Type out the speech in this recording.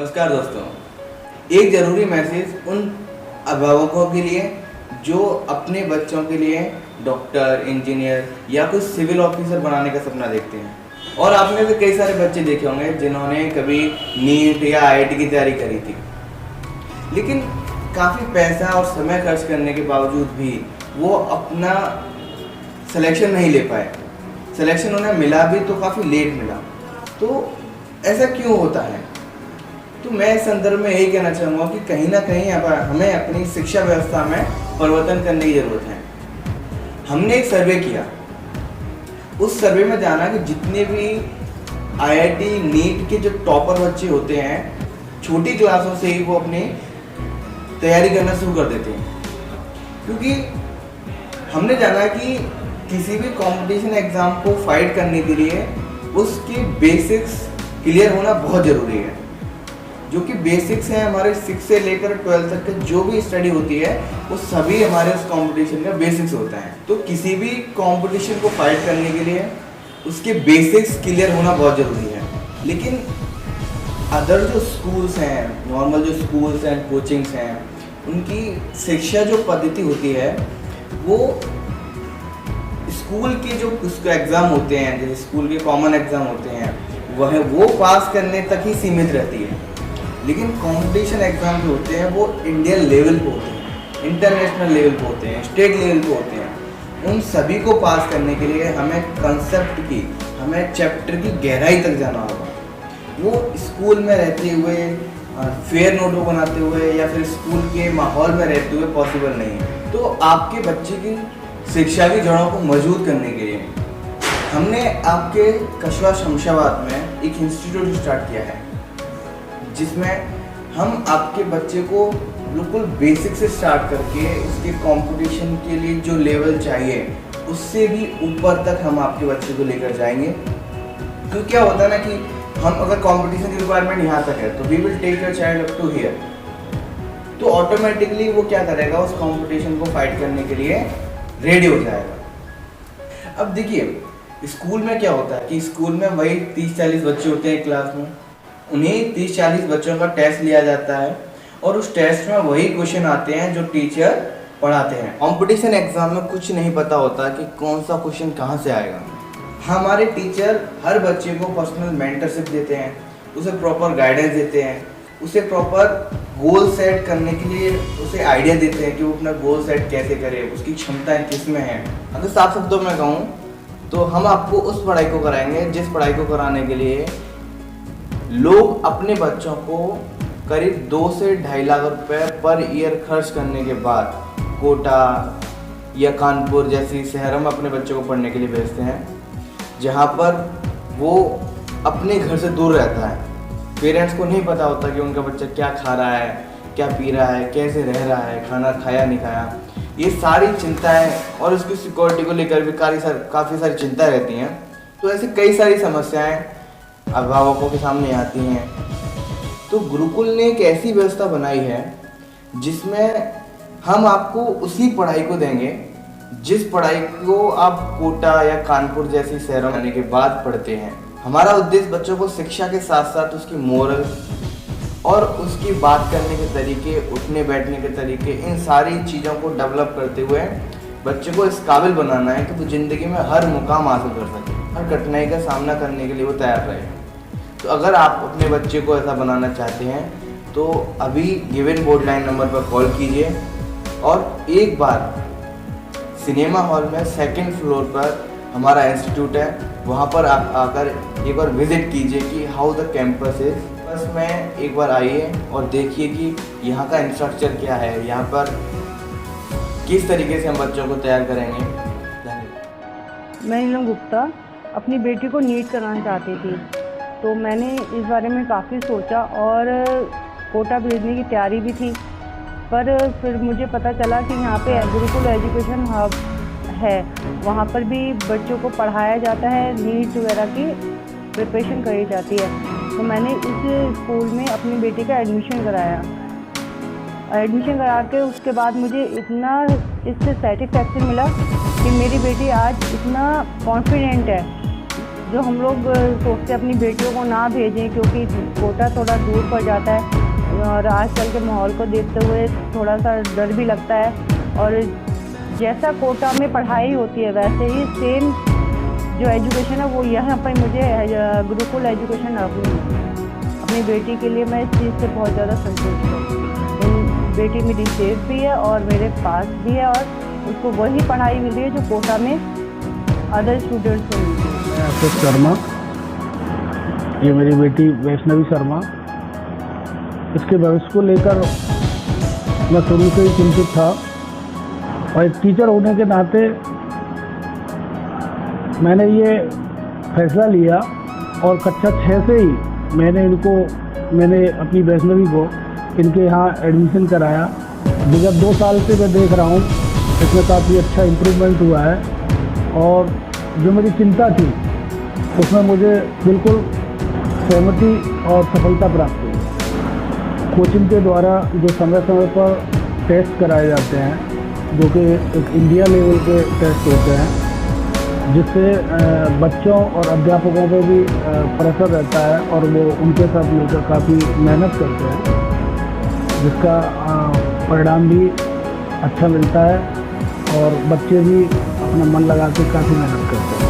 नमस्कार दोस्तों। एक ज़रूरी मैसेज उन अभिभावकों के लिए जो अपने बच्चों के लिए डॉक्टर, इंजीनियर या कुछ सिविल ऑफिसर बनाने का सपना देखते हैं। और आपने भी कई सारे बच्चे देखे होंगे जिन्होंने कभी नीट या आईआईटी की तैयारी करी थी, लेकिन काफ़ी पैसा और समय खर्च करने के बावजूद भी वो अपना सिलेक्शन नहीं ले पाए। सिलेक्शन उन्हें मिला भी तो काफ़ी लेट मिला। तो ऐसा क्यों होता है? तो मैं इस संदर्भ में यही कहना चाहूँगा कि कहीं ना कहीं हमें अपनी शिक्षा व्यवस्था में परिवर्तन करने की ज़रूरत है। हमने एक सर्वे किया, उस सर्वे में जाना कि जितने भी आईआईटी नीट के जो टॉपर बच्चे होते हैं, छोटी क्लासों से ही वो अपनी तैयारी करना शुरू कर देते हैं। क्योंकि हमने जाना कि किसी भी कंपटीशन एग्ज़ाम को फाइट करने के लिए उसके बेसिक्स क्लियर होना बहुत ज़रूरी है। जो कि बेसिक्स हैं हमारे 6 से लेकर 12 तक के जो भी स्टडी होती है वो सभी हमारे उस कंपटीशन का बेसिक्स होता है। तो किसी भी कंपटीशन को फाइट करने के लिए उसके बेसिक्स क्लियर होना बहुत ज़रूरी है। लेकिन अदर जो स्कूल्स हैं, नॉर्मल जो स्कूल्स हैं, कोचिंग्स हैं, उनकी शिक्षा जो पद्धति होती है वो स्कूल के जो एग्ज़ाम होते हैं, जैसे स्कूल के कॉमन एग्ज़ाम होते हैं, वो पास करने तक ही सीमित रहती है। लेकिन कंपटीशन एग्ज़ाम जो होते हैं वो इंडियन लेवल पे होते हैं, इंटरनेशनल लेवल पे होते हैं, स्टेट लेवल पे होते हैं। उन सभी को पास करने के लिए हमें कंसेप्ट की, हमें चैप्टर की गहराई तक जाना होगा। वो स्कूल में रहते हुए, फेयर नोटबुक बनाते हुए या फिर स्कूल के माहौल में रहते हुए पॉसिबल नहीं है। तो आपके बच्चे की शिक्षा की जड़ों को मजबूत करने के लिए हमने आपके कस्बा शमशाबाद में एक इंस्टीट्यूट स्टार्ट किया है, जिसमें हम आपके बच्चे को बिल्कुल बेसिक से स्टार्ट करके उसके कंपटीशन के लिए जो लेवल चाहिए उससे भी ऊपर तक हम आपके बच्चे को लेकर जाएंगे। क्योंकि क्या होता है ना कि हम अगर कंपटीशन की रिक्वायरमेंट यहाँ तक है तो we will take your child up to here, तो ऑटोमेटिकली वो क्या करेगा, उस कंपटीशन को फाइट करने के लिए रेडी हो जाएगा। अब देखिए स्कूल में क्या होता है कि स्कूल में वही 30-40 बच्चे होते हैं क्लास में, उन्हें 30-40 बच्चों का टेस्ट लिया जाता है और उस टेस्ट में वही क्वेश्चन आते हैं जो टीचर पढ़ाते हैं। कंपटीशन एग्जाम में कुछ नहीं पता होता कि कौन सा क्वेश्चन कहाँ से आएगा। हमारे टीचर हर बच्चे को पर्सनल मेंटरशिप देते हैं, उसे प्रॉपर गाइडेंस देते हैं, उसे प्रॉपर गोल सेट करने के लिए उसे आइडिया देते हैं कि वो अपना गोल सेट कैसे करे, उसकी क्षमताएँ किस में हैं। अगर साफ शब्दों में कहूँ तो हम आपको उस पढ़ाई को कराएंगे जिस पढ़ाई को कराने के लिए लोग अपने बच्चों को करीब 2 से 2.5 लाख रुपए पर ईयर खर्च करने के बाद कोटा या कानपुर जैसी शहरों में अपने बच्चों को पढ़ने के लिए भेजते हैं, जहाँ पर वो अपने घर से दूर रहता है। पेरेंट्स को नहीं पता होता कि उनका बच्चा क्या खा रहा है, क्या पी रहा है, कैसे रह रहा है, खाना खाया नहीं खाया। ये सारी चिंताएँ और उसकी सिक्योरिटी को लेकर भी काफ़ी सारी चिंताएँ रहती हैं। तो ऐसी कई सारी समस्याएँ अभिभावकों के सामने आती हैं। तो गुरुकुल ने एक ऐसी व्यवस्था बनाई है जिसमें हम आपको उसी पढ़ाई को देंगे जिस पढ़ाई को आप कोटा या कानपुर जैसी शहरों में आने के बाद पढ़ते हैं। हमारा उद्देश्य बच्चों को शिक्षा के साथ साथ उसकी मोरल और उसकी बात करने के तरीके, उठने बैठने के तरीके, इन सारी चीज़ों को डेवलप करते हुए बच्चे को इस काबिल बनाना है कि वो ज़िंदगी में हर मुकाम हासिल कर सके, हर कठिनाई का सामना करने के लिए वो तैयार रहे। तो अगर आप अपने बच्चे को ऐसा बनाना चाहते हैं तो अभी गिवन बोर्ड लाइन नंबर पर कॉल कीजिए और एक बार सिनेमा हॉल में 2nd फ्लोर पर हमारा इंस्टीट्यूट है, वहाँ पर आप आकर एक बार विजिट कीजिए कि हाउ द कैंपस इज। बस में एक बार आइए और देखिए कि यहाँ का इंफ्रास्ट्रक्चर क्या है, यहाँ पर किस तरीके से हम बच्चों को तैयार करेंगे। धन्यवाद। मैं नीलम गुप्ता अपनी बेटी को नीट कराना चाहती थी, तो मैंने इस बारे में काफ़ी सोचा और कोटा भेजने की तैयारी भी थी। पर फिर मुझे पता चला कि यहाँ पे गुरुकुल एजुकेशन हब है, वहाँ पर भी बच्चों को पढ़ाया जाता है, नीट वगैरह की प्रिपरेशन करी जाती है। तो मैंने इस स्कूल में अपनी बेटी का एडमिशन कराया। एडमिशन करा के उसके बाद मुझे इतना इससे सेटिस्फैक्शन मिला कि मेरी बेटी आज इतना कॉन्फिडेंट है जो हम लोग सोचते अपनी बेटियों को ना भेजें क्योंकि कोटा थोड़ा दूर पड़ जाता है और आजकल के माहौल को देखते हुए थोड़ा सा डर भी लगता है। और जैसा कोटा में पढ़ाई होती है वैसे ही सेम जो एजुकेशन है वो यहाँ पर मुझे गुरुकुल एजुकेशन अपनी बेटी के लिए मैं इस चीज़ से बहुत ज़्यादा संतुष्ट हूँ। बेटी मेरी सेफ भी है और मेरे पास भी है और उसको वही पढ़ाई मिल रही है जो कोटा में अदर स्टूडेंट्स को मिलती है। अशोक शर्मा, ये मेरी बेटी वैष्णवी शर्मा। इसके भविष्य को लेकर मैं शुरू से ही चिंतित था और एक टीचर होने के नाते मैंने ये फैसला लिया और कक्षा 6 से ही मैंने अपनी वैष्णवी को इनके यहाँ एडमिशन कराया। विगत 2 साल से मैं देख रहा हूँ इसमें काफ़ी अच्छा इम्प्रूवमेंट हुआ है और जो मेरी चिंता थी उसमें मुझे बिल्कुल सहमति और सफलता प्राप्त हुई। कोचिंग के द्वारा जो समय समय पर टेस्ट कराए जाते हैं जो कि एक इंडिया लेवल के टेस्ट होते हैं जिससे बच्चों और अध्यापकों पे भी प्रेशर रहता है और वो उनके साथ मिलकर काफ़ी मेहनत करते हैं जिसका परिणाम भी अच्छा मिलता है और बच्चे भी अपना मन लगा के काफ़ी मेहनत करते हैं।